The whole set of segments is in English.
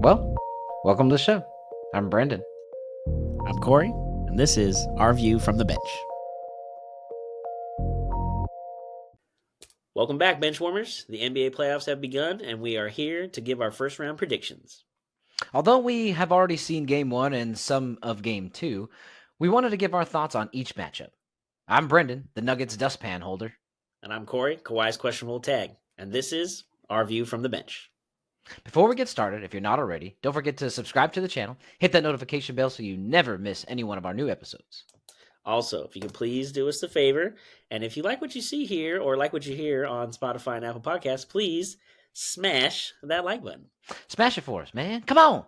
Well, welcome to the show. I'm Brendan. I'm Corey, and this is Our View from the Bench. Welcome back, Benchwarmers. The NBA playoffs have begun, and we are here to give our first round predictions. Although we have already seen game one and some of game two, we wanted to give our thoughts on each matchup. I'm Brendan, the Nuggets dustpan holder. And I'm Corey, Kawhi's questionable tag. And this is Our View from the Bench. Before we get started, if you're not already, don't forget to subscribe to the channel, hit that notification bell so you never miss any one of our new episodes. Also, if you could please do us a favor, and if you like what you see here or like what you hear on Spotify and Apple Podcasts, please smash that like button. Smash it for us, man. Come on.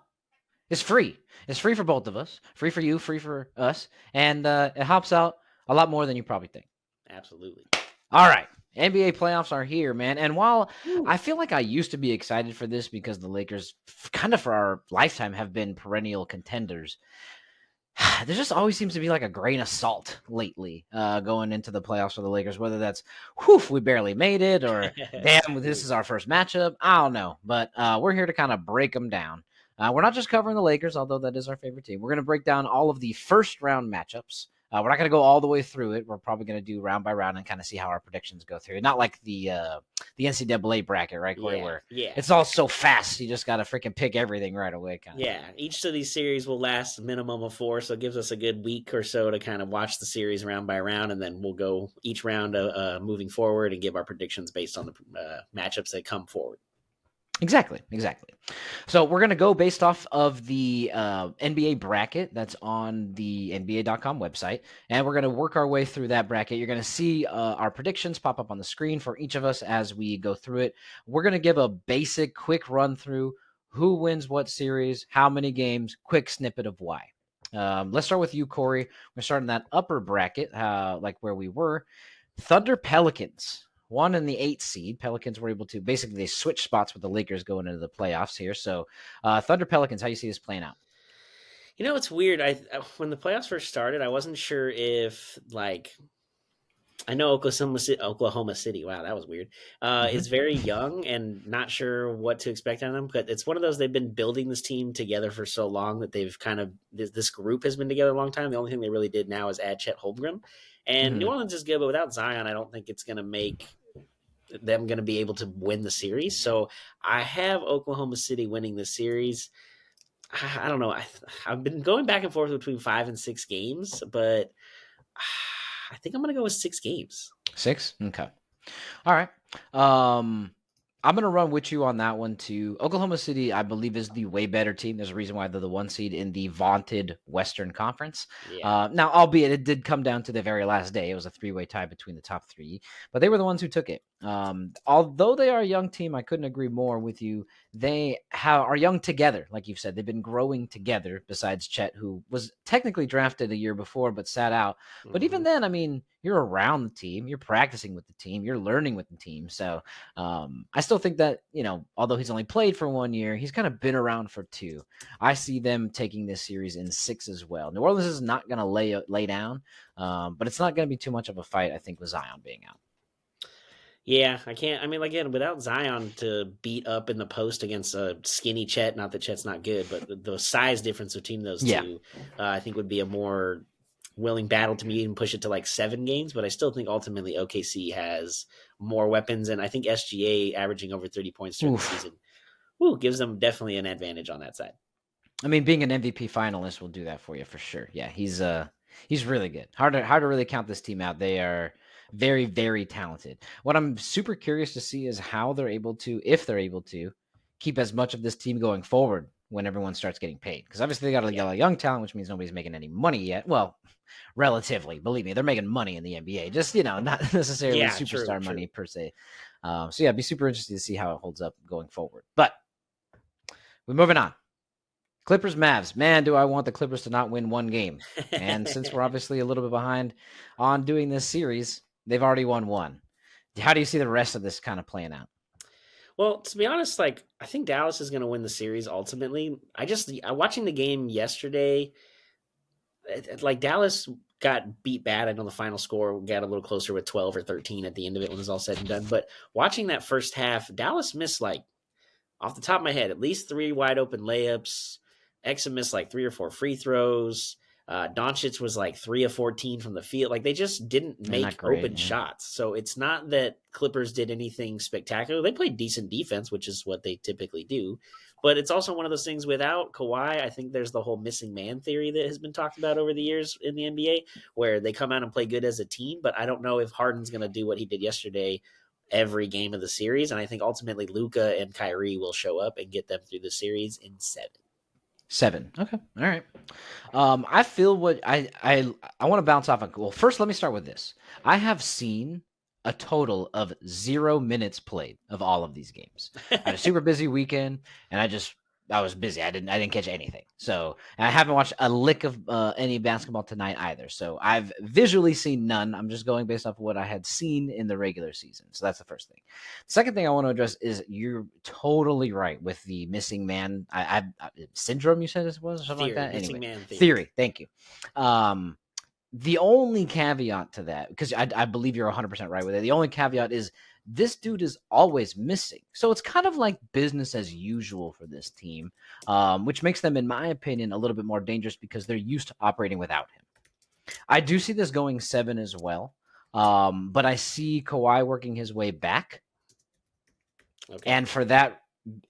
It's free. It's free for both of us. Free for you, free for us. And it helps out a lot more than you probably think. Absolutely. All right. NBA playoffs are here, man. And while I feel like I used to be excited for this because the Lakers, kind of for our lifetime, have been perennial contenders, there just always seems to be like a grain of salt lately going into the playoffs for the Lakers, whether that's, whew, we barely made it, or damn, this is our first matchup. I don't know. But we're here to kind of break them down. We're not just covering the Lakers, although that is our favorite team. We're going to break down all of the first round matchups. We're not going to go all the way through it. We're probably going to do round by round and kind of see how our predictions go through. Not like the NCAA bracket, right, Corey? Where it's all so fast, you just got to freaking pick everything right away. Yeah, each of these series will last a minimum of 4, so it gives us a good week or so to kind of watch the series round by round, and then we'll go each round moving forward and give our predictions based on the matchups that come forward. Exactly. So we're going to go based off of the NBA bracket that's on the NBA.com website, and we're going to work our way through that bracket. You're going to see our predictions pop up on the screen for each of us as we go through it. We're going to give a basic, quick run through who wins what series, how many games, quick snippet of why. Let's start with you, Corey. We're starting that upper bracket, like where we were. Thunder Pelicans. 1 and the 8 seed. Pelicans were able to basically they switch spots with the Lakers going into the playoffs here. So Thunder Pelicans, how you see this playing out? You know, it's weird. When the playoffs first started, I wasn't sure if I know Oklahoma City. Wow, that was weird. Is very young and not sure what to expect on them. But it's one of those they've been building this team together for so long that they've kind of this group has been together a long time. The only thing they really did now is add Chet Holmgren, and New Orleans is good, but without Zion, I don't think it's going to make them going to be able to win the series. So I have Oklahoma City winning the series. I don't know. I've been going back and forth between 5 and 6 games, but I think I'm going to go with 6 games. 6? Okay. All right. I'm going to run with you on that one too. Oklahoma City, I believe, is the way better team. There's a reason why they're the 1 seed in the vaunted Western Conference. Yeah. Now, albeit it did come down to the very last day. It was a 3-way tie between the top 3, but they were the ones who took it. Although they are a young team, I couldn't agree more with you. They are young together, like you've said. They've been growing together, besides Chet, who was technically drafted a year before but sat out. But even then, I mean, you're around the team. You're practicing with the team. You're learning with the team. So I still think that, although he's only played for 1 year, he's kind of been around for 2. I see them taking this series in 6 as well. New Orleans is not going to lay down, but it's not going to be too much of a fight, I think, with Zion being out. Yeah, I can't. I mean, again, without Zion to beat up in the post against a skinny Chet, not that Chet's not good, but the size difference between those two, I think would be a more willing battle to me, even push it to like 7 games. But I still think ultimately OKC has more weapons, and I think SGA averaging over 30 points during the season gives them definitely an advantage on that side. I mean, being an MVP finalist will do that for you for sure. Yeah, he's really good. Hard to really count this team out. They are very, very talented. What I'm super curious to see is how they're able to, if they're able to, keep as much of this team going forward when everyone starts getting paid. Because obviously they got a young talent, which means nobody's making any money yet. Well, relatively, believe me, they're making money in the NBA. Just, not necessarily superstar money per se. So yeah, it'd be super interesting to see how it holds up going forward. But we're moving on. Clippers, Mavs. Man, do I want the Clippers to not win 1 game. And since we're obviously a little bit behind on doing this series, they've already won 1. How do you see the rest of this kind of playing out? Well, to be honest, I think Dallas is going to win the series ultimately. Watching the game yesterday, Dallas got beat bad. I know the final score got a little closer with 12 or 13 at the end of it when it was all said and done. But watching that first half, Dallas missed off the top of my head, at least 3 wide open layups. Exum missed like 3 or 4 free throws. Doncic was like 3 of 14 from the field. Like they just didn't They're make not great, open yeah. shots. So it's not that Clippers did anything spectacular. They played decent defense, which is what they typically do. But it's also one of those things without Kawhi. I think there's the whole missing man theory that has been talked about over the years in the NBA, where they come out and play good as a team. But I don't know if Harden's going to do what he did yesterday every game of the series. And I think ultimately Luka and Kyrie will show up and get them through the series in 7. 7. Okay. All right. I feel what I want to bounce off. Well, first, let me start with this. I have seen a total of 0 minutes played of all of these games. I had a super busy weekend, and I was busy. I didn't catch anything. So, and I haven't watched a lick of any basketball tonight either. So I've visually seen none. I'm just going based off of what I had seen in the regular season. So that's the first thing. Second thing I want to address is you're totally right with the missing man syndrome. You said it was or something Theory, like that. missing Anyway, man theory. Thank you. The only caveat to that, because I believe you're 100% right with it. The only caveat is this dude is always missing. So it's kind of like business as usual for this team, which makes them, in my opinion, a little bit more dangerous because they're used to operating without him. I do see this going 7 as well, but I see Kawhi working his way back. Okay. And for that,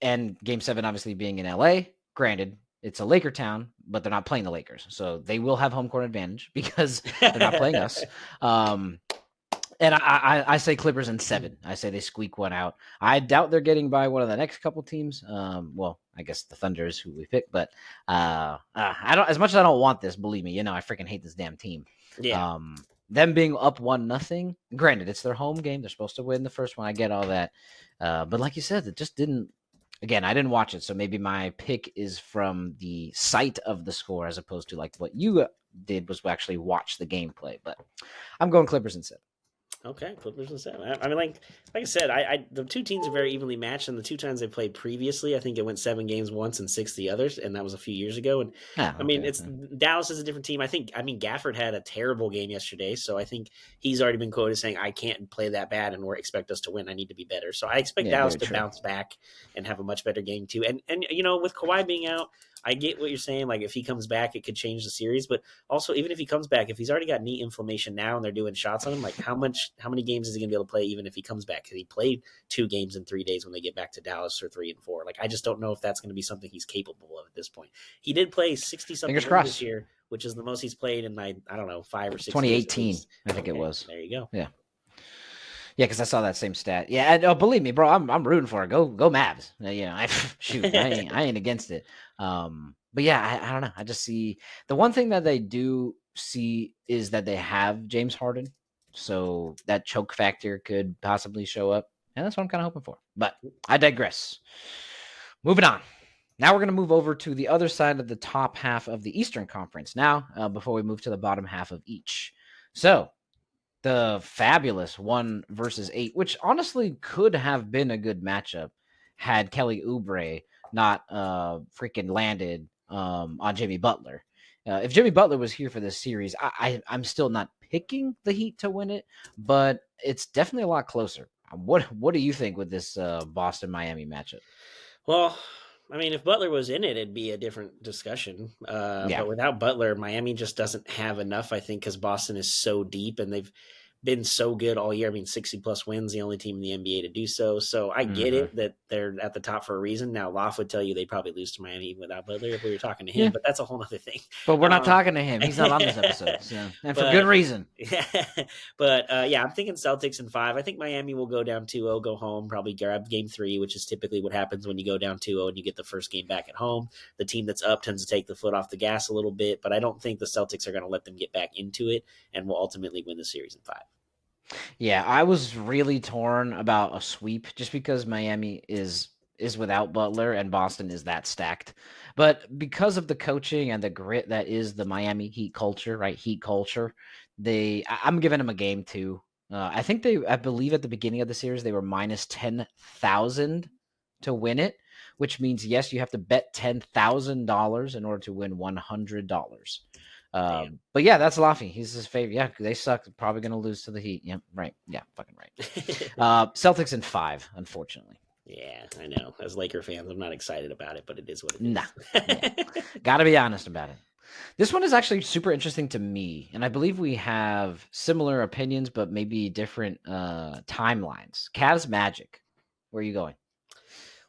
and Game 7 obviously being in LA, granted, it's a Laker town, but they're not playing the Lakers. So they will have home court advantage because they're not playing us. And I say Clippers in 7. I say they squeak one out. I doubt they're getting by one of the next couple teams. Well, I guess the Thunder is who we pick, but I don't. As much as I don't want this, believe me, I freaking hate this damn team. Yeah. Them being up 1-0. Granted, it's their home game. They're supposed to win the first one. I get all that, but like you said, it just didn't. Again, I didn't watch it, so maybe my pick is from the sight of the score as opposed to like what you did was actually watch the gameplay. But I'm going Clippers in 7. Okay, Clippers in 7. I mean, like I said, the two teams are very evenly matched, and the 2 times they played previously, I think it went 7 games once and 6 the others, and that was a few years ago. And I mean, Dallas is a different team. I mean, Gafford had a terrible game yesterday, so I think he's already been quoted saying, "I can't play that bad and expect us to win. I need to be better." So I expect Dallas to bounce back and have a much better game too. And with Kawhi being out, I get what you're saying. Like if he comes back, it could change the series. But also, even if he comes back, if he's already got knee inflammation now and they're doing shots on him, like how many games is he gonna be able to play? Even if he comes back, because he played 2 games in 3 days when they get back to Dallas, or 3 and 4. Like I just don't know if that's going to be something he's capable of at this point. He did play 60-something this year, which is the most he's played in I don't know 5 or 6. 2018, years I think it was. There you go. Yeah. Yeah, because I saw that same stat. Yeah, and believe me, bro, I'm rooting for it. Go Mavs. I ain't against it. But yeah, I don't know. I just see the one thing that they do see is that they have James Harden, so that choke factor could possibly show up, and that's what I'm kind of hoping for. But I digress. Moving on. Now we're going to move over to the other side of the top half of the Eastern Conference. Now, before we move to the bottom half of each, so the fabulous 1 versus 8, which honestly could have been a good matchup had Kelly Oubre not freaking landed on Jimmy Butler. If Jimmy Butler was here for this series, I'm still not picking the Heat to win it, but it's definitely a lot closer. What do you think with this Boston-Miami matchup? Well, I mean, if Butler was in it, it'd be a different discussion. But without Butler, Miami just doesn't have enough, I think, because Boston is so deep and they've been so good all year. I mean, 60-plus wins, the only team in the NBA to do so. So I get it that they're at the top for a reason. Now, Loff would tell you they'd probably lose to Miami without Butler if we were talking to him, but that's a whole other thing. But we're not talking to him. He's not on this episode, so. And for good reason. Yeah, but I'm thinking Celtics in 5. I think Miami will go down 2-0, go home, probably grab game 3, which is typically what happens when you go down 2-0 and you get the first game back at home. The team that's up tends to take the foot off the gas a little bit, but I don't think the Celtics are going to let them get back into it and will ultimately win the series in 5. Yeah, I was really torn about a sweep just because Miami is without Butler and Boston is that stacked. But because of the coaching and the grit that is the Miami Heat culture, right? Heat culture, I'm giving them a game 2. I believe at the beginning of the series, they were minus 10,000 to win it, which means, yes, you have to bet $10,000 in order to win $100. But yeah, that's Laffy. He's his favorite. Yeah, they suck. Probably going to lose to the Heat. Yeah, right. Yeah, fucking right. Celtics in 5, unfortunately. Yeah, I know. As Laker fans, I'm not excited about it, but it is what it Nah. Yeah. is. Got to be honest about it. This one is actually super interesting to me, and I believe we have similar opinions, but maybe different timelines. Cavs Magic. Where are you going?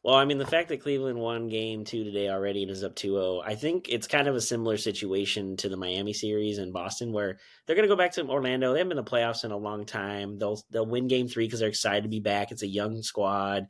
Well, I mean, the fact that Cleveland won game 2 today already and is up 2-0, I think it's kind of a similar situation to the Miami series in Boston where they're going to go back to Orlando. They haven't been in the playoffs in a long time. They'll win game 3 because they're excited to be back. It's a young squad.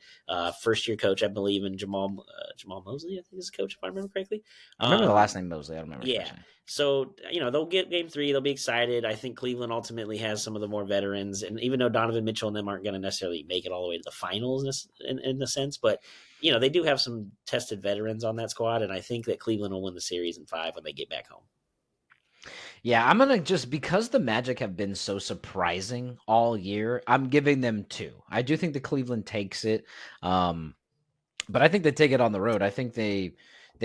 First year coach, I believe, and Jamal Mosley, I think is the coach, if I remember correctly. I remember the last name Mosley. I don't remember his Yeah. first name. So, they'll get game 3. They'll be excited. I think Cleveland ultimately has some of the more veterans. And even though Donovan Mitchell and them aren't going to necessarily make it all the way to the finals in a sense, but, they do have some tested veterans on that squad. And I think that Cleveland will win the series in 5 when they get back home. Yeah, I'm going to because the Magic have been so surprising all year, I'm giving them 2. I do think the Cleveland takes it. But I think they take it on the road. I think they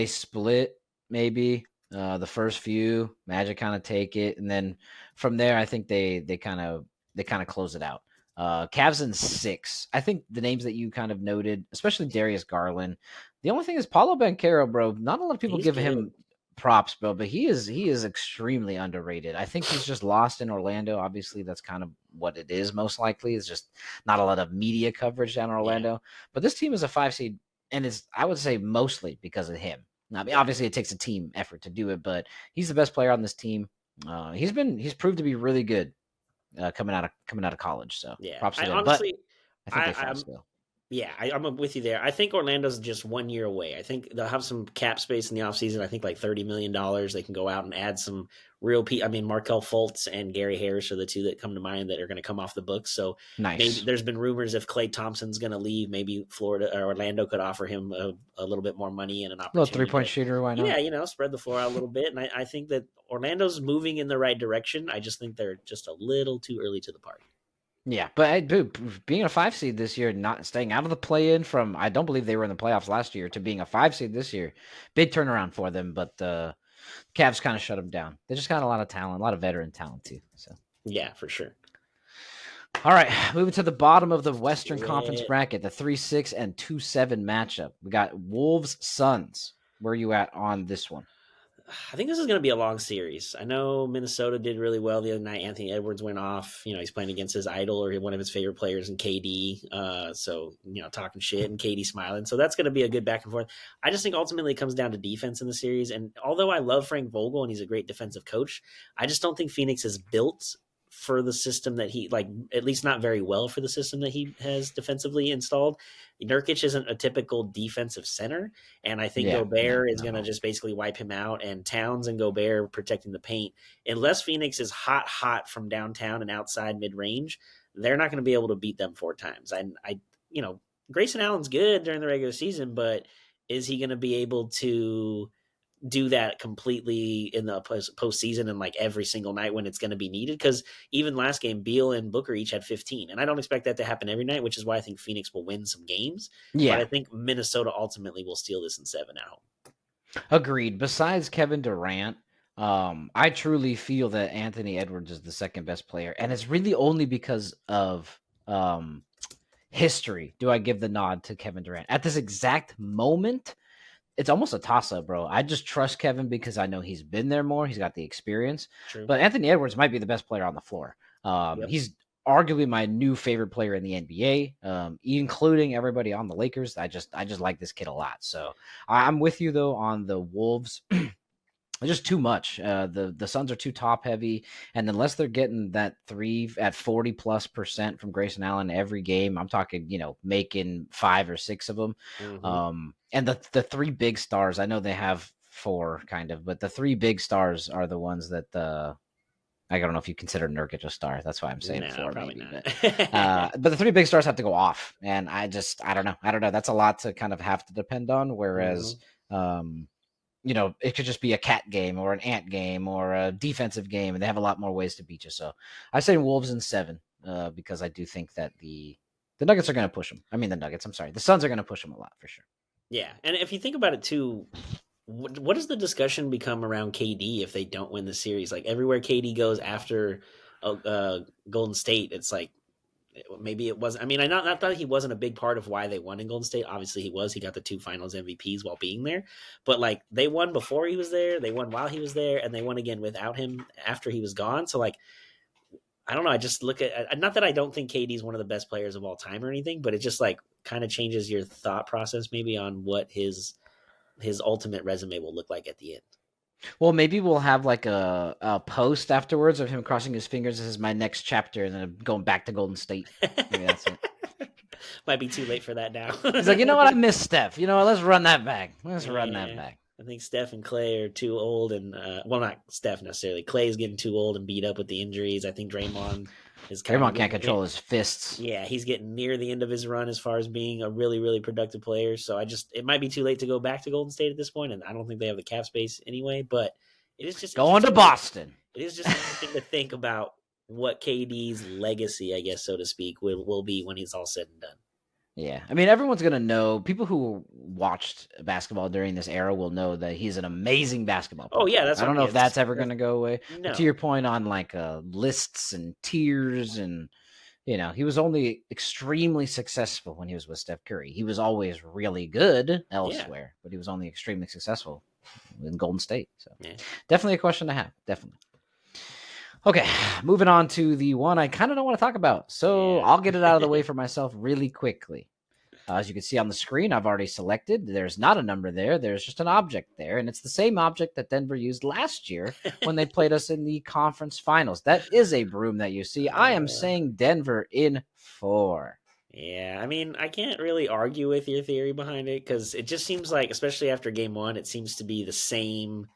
split maybe the first few. Magic kind of take it, and then from there, I think they kind of close it out. Cavs in 6. I think the names that you kind of noted, especially Darius Garland. The only thing is Paulo Banchero, bro. Not a lot of people He's give good. him props, bro, but he is extremely underrated. I think he's just lost in Orlando. Obviously, that's kind of what it is. Most likely, it's just not a lot of media coverage down in Orlando. Yeah. But this team is a 5 seed. And it's, I would say, mostly because of him. I mean, obviously, it takes a team effort to do it, but he's the best player on this team. He's proved to be really good coming out of college. So yeah, props to him. Honestly, but I think they fall still. Yeah, I'm with you there. I think Orlando's just 1 year away. I think they'll have some cap space in the offseason. I think like $30 million. They can go out and add some real I mean, Markelle Fultz and Gary Harris are the two that come to mind that are going to come off the books. So nice. Maybe there's been rumors if Klay Thompson's going to leave, maybe Florida or Orlando could offer him a little bit more money and an opportunity. A little 3-point shooter, why not? Yeah, spread the floor out a little bit. And I think that Orlando's moving in the right direction. I just think they're just a little too early to the party. Yeah, but being a 5 seed this year, not staying out of the play-in from, I don't believe they were in the playoffs last year, to being a 5 seed this year, big turnaround for them. But the Cavs kind of shut them down. They just got a lot of talent, a lot of veteran talent too. So yeah, for sure. All right, moving to the bottom of the Western Conference bracket, the 3-6 and 2-7 matchup. We got Wolves Suns. Where are you at on this one? I think this is going to be a long series. I know Minnesota did really well the other night. Anthony Edwards went off. He's playing against his idol or one of his favorite players in KD. So, talking shit and KD smiling. So that's going to be a good back and forth. I just think ultimately it comes down to defense in the series. And although I love Frank Vogel and he's a great defensive coach, I just don't think Phoenix is built for the system that he, at least not very well for the system that he has defensively installed. Nurkic isn't a typical defensive center, and I think Gobert is going to just basically wipe him out, and Towns and Gobert protecting the paint. Unless Phoenix is hot from downtown and outside mid-range, they're not going to be able to beat them 4 times. Grayson Allen's good during the regular season, but is he going to be able to do that completely in the postseason and every single night when it's going to be needed? Because even last game, Beal and Booker each had 15, and I don't expect that to happen every night, which is why I think Phoenix will win some games. Yeah, but I think Minnesota ultimately will steal this in 7 at home. Agreed. Besides Kevin Durant, I truly feel that Anthony Edwards is the second best player, and it's really only because of history do I give the nod to Kevin Durant. At this exact moment, it's almost a toss-up, bro. I just trust Kevin because I know he's been there more. He's got the experience. True. But Anthony Edwards might be the best player on the floor. He's arguably my new favorite player in the NBA, including everybody on the Lakers. I just like this kid a lot. So I'm with you, though, on the Wolves. Just too much. The Suns are too top heavy, and unless they're getting that 3 at 40+% from Grayson Allen every game, I'm talking, making 5 or 6 of them. Mm-hmm. And the 3 big stars, I know they have 4 kind of, but the 3 big stars are the ones that I don't know if you consider Nurkic a star. That's why I'm saying 4 maybe. But the 3 big stars have to go off, and I don't know. That's a lot to kind of have to depend on. Whereas, it could just be a cat game or an ant game or a defensive game, and they have a lot more ways to beat you. So I say Wolves in 7 because I do think that the Nuggets are going to push them. I mean, the Suns are going to push them a lot for sure. Yeah, and if you think about it too, what does the discussion become around KD if they don't win the series? Everywhere KD goes after Golden State, it's maybe it wasn't. I mean, I not thought he wasn't a big part of why they won in Golden State. Obviously, he was. He got the 2 Finals MVPs while being there. But like they won before he was there, they won while he was there, and they won again without him after he was gone. So like, I don't know. I just look at not that I don't think KD is one of the best players of all time or anything, but it just like kind of changes your thought process maybe on what his ultimate resume will look like at the end. Well, maybe we'll have like a post afterwards of him crossing his fingers. This is my next chapter, and then going back to Golden State. Maybe that's it. Might be too late for that now. He's like, you know what? I miss Steph. You know what? Let's run that back. Let's run that back. I think Steph and Clay are too old, and well, not Steph necessarily. Clay's getting too old and beat up with the injuries. I think Draymond is Draymond can't control his fists. Yeah, he's getting near the end of his run as far as being a really, really productive player. So it might be too late to go back to Golden State at this point, and I don't think they have the cap space anyway. But it is just going to Boston. It is just interesting to think about what KD's legacy, I guess, so to speak, will be when he's all said and done. Yeah. I mean, everyone's going to know. People who watched basketball during this era will know that he's an amazing basketball player. Oh, yeah. I don't know if that's ever going to go away. No. To your point on like lists and tiers and, he was only extremely successful when he was with Steph Curry. He was always really good elsewhere, but he was only extremely successful in Golden State. So definitely a question to have. Definitely. Okay, moving on to the one I kind of don't want to talk about. So I'll get it out of the way for myself really quickly. As you can see on the screen, I've already selected. There's not a number there. There's just an object there. And it's the same object that Denver used last year when they played us in the conference finals. That is a broom that you see. I am saying Denver in 4. Yeah, I mean, I can't really argue with your theory behind it because it just seems like, especially after game 1, it seems to be the same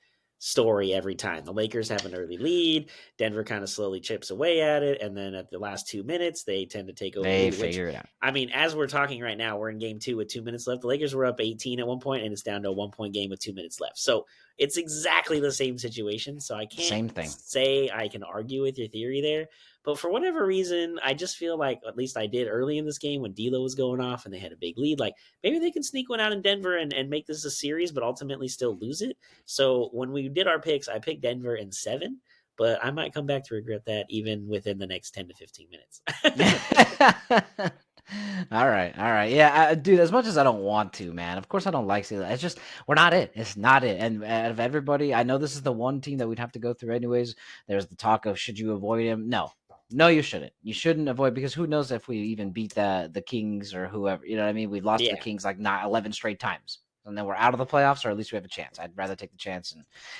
story every time. The Lakers have an early lead. Denver kind of slowly chips away at it. And then at the last 2 minutes, they tend to take over. They figure it out. I mean, as we're talking right now, we're in game 2 with 2 minutes left. The Lakers were up 18 at one point, and it's down to a 1-point game with 2 minutes left. So it's exactly the same situation. So I can't say I can argue with your theory there. But for whatever reason, I just feel like, at least I did early in this game when D'Lo was going off and they had a big lead, like maybe they can sneak one out in Denver and make this a series, but ultimately still lose it. So when we did our picks, I picked Denver in 7, but I might come back to regret that even within the next 10 to 15 minutes. All right. Yeah, dude, as much as I don't want to, man, of course I don't like Steelers. It's just, we're not it. It's not it. And out of everybody, I know this is the one team that we'd have to go through anyways. There's the talk of, should you avoid him? No, you shouldn't. You shouldn't avoid, because who knows if we even beat the Kings or whoever. You know what I mean? We lost to the Kings like 11 straight times. And then we're out of the playoffs, or at least we have a chance. I'd rather take the chance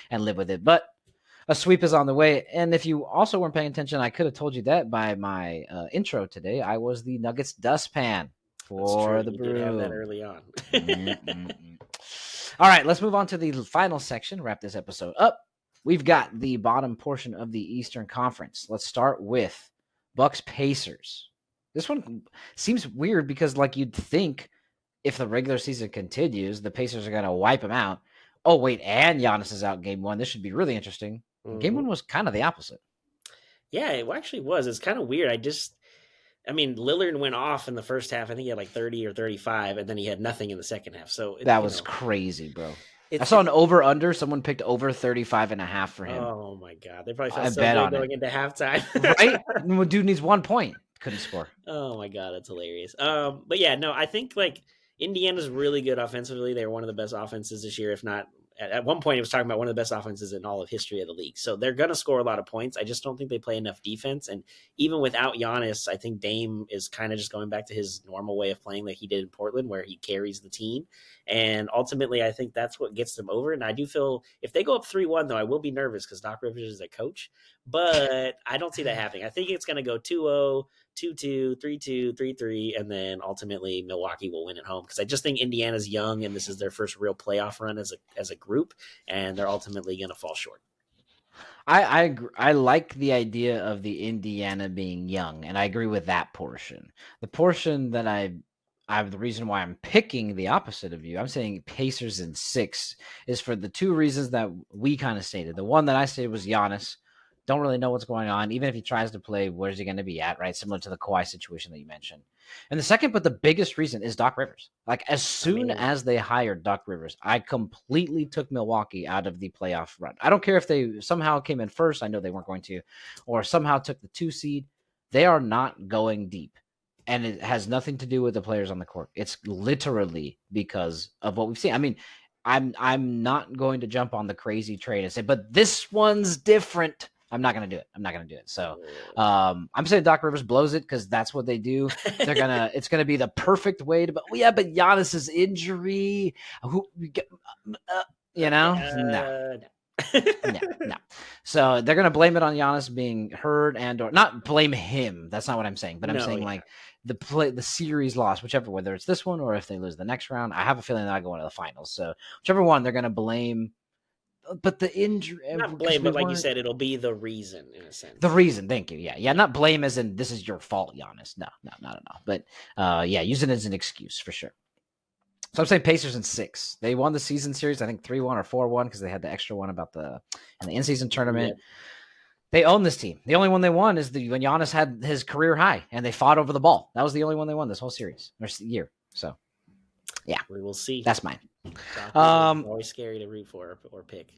and live with it. But a sweep is on the way. And if you also weren't paying attention, I could have told you that by my intro today. I was the Nuggets dustpan for the Brew. You did have that early on. All right, let's move on to the final section. Wrap this episode up. We've got the bottom portion of the Eastern Conference. Let's start with Bucks Pacers. This one seems weird because, like, you'd think if the regular season continues, the Pacers are going to wipe them out. Oh, wait, and Giannis is out game 1. This should be really interesting. Mm-hmm. Game 1 was kind of the opposite. Yeah, it actually was. It's kind of weird. I mean, Lillard went off in the first half. I think he had like 30 or 35, and then he had nothing in the second half. So that was crazy, bro. I saw an over-under. Someone picked over 35.5 for him. Oh, my God. They probably felt so good going into halftime. Right? Dude needs 1 point. Couldn't score. Oh, my God. That's hilarious. But, yeah, no, I think, like, Indiana's really good offensively. They were one of the best offenses this year, if not at one point, he was talking about one of the best offenses in all of history of the league. So they're going to score a lot of points. I just don't think they play enough defense. And even without Giannis, I think Dame is kind of just going back to his normal way of playing like he did in Portland, where he carries the team. And ultimately, I think that's what gets them over. And I do feel if they go up 3-1, though, I will be nervous because Doc Rivers is a coach. But I don't see that happening. I think it's going to go 2-0, 2-2, 3-2, 3-3, and then ultimately Milwaukee will win at home because I just think Indiana's young and this is their first real playoff run as a group, and they're ultimately going to fall short. I agree. I like the idea of the Indiana being young, and I agree with that portion. The portion that I have the reason why I'm picking the opposite of you, I'm saying Pacers in 6, is for the 2 reasons that we kind of stated. The one that I stated was Giannis. Don't really know what's going on. Even if he tries to play, where's he going to be at, right? Similar to the Kawhi situation that you mentioned. And the second, but the biggest reason is Doc Rivers. Like, as soon as they hired Doc Rivers, I completely took Milwaukee out of the playoff run. I don't care if they somehow came in first. I know they weren't going to. Or somehow took the 2 seed. They are not going deep. and it has nothing to do with the players on the court. It's literally because of what we've seen. I mean, I'm not going to jump on the crazy train and say, but this one's different. I'm not going to do it. So I'm saying Doc Rivers blows it because that's what they do. It's going to be the perfect way to, but Giannis's injury, no. No. So they're going to blame it on Giannis being hurt or not blame him. That's not what I'm saying, but I'm saying like the series loss, whether it's this one or if they lose the next round, I have a feeling they're not going to the finals. So whichever one they're going to blame. But the injury, not blame, but like you said, it'll be the reason in a sense. The reason, thank you. Yeah, not blame as in this is your fault, Giannis. No, not at all. But use it as an excuse for sure. So I'm saying Pacers in 6. They won the season series, I think 3-1 or 4-1 because they had the extra one about in the in-season tournament. Yeah. They own this team. The only one they won is when Giannis had his career high and they fought over the ball. That was the only one they won this whole series or year. So, yeah, we will see. That's mine. Always scary to root for or pick.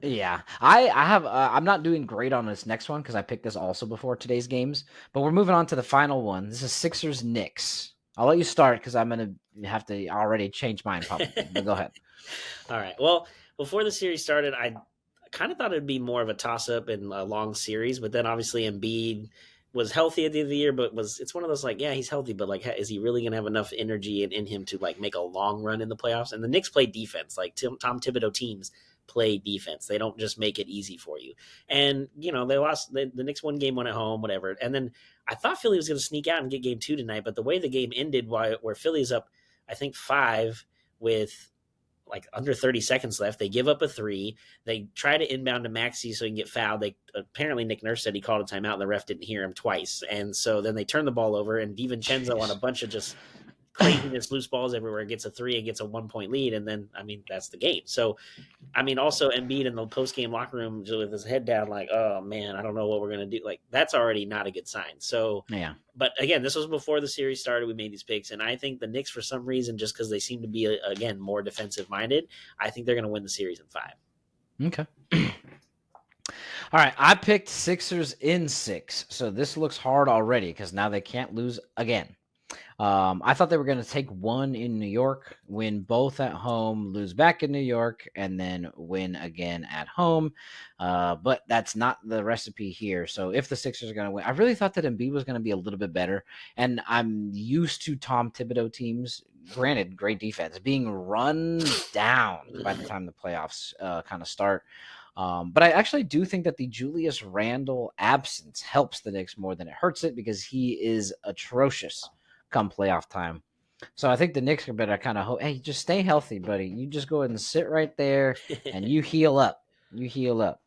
Yeah, I have. I'm not doing great on this next one because I picked this also before today's games. But we're moving on to the final one. This is Sixers Knicks. I'll let you start because I'm gonna have to already change mine probably. But go ahead. All right. Well, before the series started, I kind of thought it'd be more of a toss-up and a long series, but then obviously Embiid was healthy at the end of the year, but it's one of those like, yeah, he's healthy, but like, is he really going to have enough energy in him to like make a long run in the playoffs? And the Knicks play defense. Like Tom Thibodeau teams play defense. They don't just make it easy for you. And, they lost the Knicks won game 1 at home, whatever. And then I thought Philly was going to sneak out and get game 2 tonight, but the way the game ended, where Philly's up, I think 5 with like under 30 seconds left, they give up a 3. They try to inbound to Maxey so he can get fouled. Apparently Nick Nurse said he called a timeout and the ref didn't hear him twice. And so then they turn the ball over and DiVincenzo on a bunch of just craziness, loose balls everywhere, gets a 3 and gets a 1-point lead. And then, that's the game. So, also Embiid in the post-game locker room with his head down like, oh man, I don't know what we're going to do. Like that's already not a good sign. So, yeah. But again, this was before the series started. We made these picks. And I think the Knicks, for some reason, just because they seem to be, again, more defensive minded, I think they're going to win the series in 5. Okay. All right. I picked Sixers in 6. So this looks hard already because now they can't lose again. I thought they were going to take 1 in New York, win both at home, lose back in New York, and then win again at home. But that's not the recipe here. So if the Sixers are going to win, I really thought that Embiid was going to be a little bit better. And I'm used to Tom Thibodeau teams, granted, great defense, being run down by the time the playoffs kind of start. But I actually do think that the Julius Randle absence helps the Knicks more than it hurts it because he is atrocious come playoff time. So I think the Knicks are better kind of hey, just stay healthy, buddy. You just go ahead and sit right there and you heal up.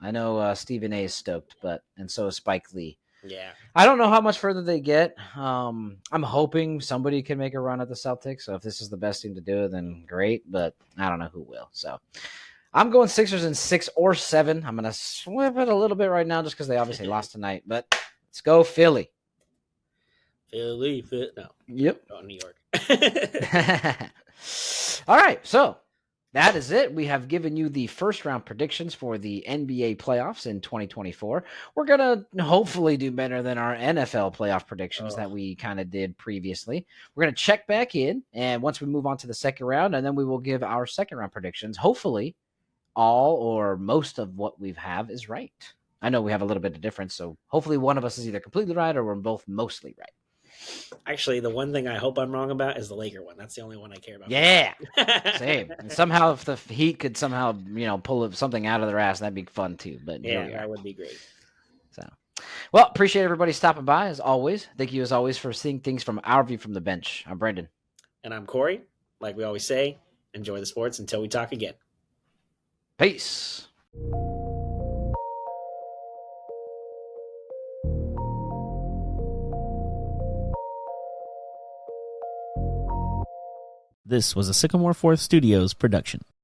I know Stephen A is stoked, and so is Spike Lee. Yeah. I don't know how much further they get. I'm hoping somebody can make a run at the Celtics. So if this is the best team to do it, then great. But I don't know who will. So I'm going Sixers in 6 or 7. I'm going to swip it a little bit right now just because they obviously lost tonight. But let's go Philly. No. Yep. Oh, New York. All right. So that is it. We have given you the first round predictions for the NBA playoffs in 2024. We're going to hopefully do better than our NFL playoff predictions that we kind of did previously. We're going to check back in. And once we move on to the second round, and then we will give our second round predictions. Hopefully all or most of what we have is right. I know we have a little bit of difference. So hopefully one of us is either completely right or we're both mostly right. Actually, the one thing I hope I'm wrong about is the Laker one. That's the only one I care about. Yeah, same. And somehow, if the Heat could somehow, pull something out of their ass, that'd be fun too. But yeah, that would be great. So, well, appreciate everybody stopping by as always. Thank you as always for seeing things from our view from the bench. I'm Brendan, and I'm Corey. Like we always say, enjoy the sports until we talk again. Peace. This was a Sycamore Fourth Studios production.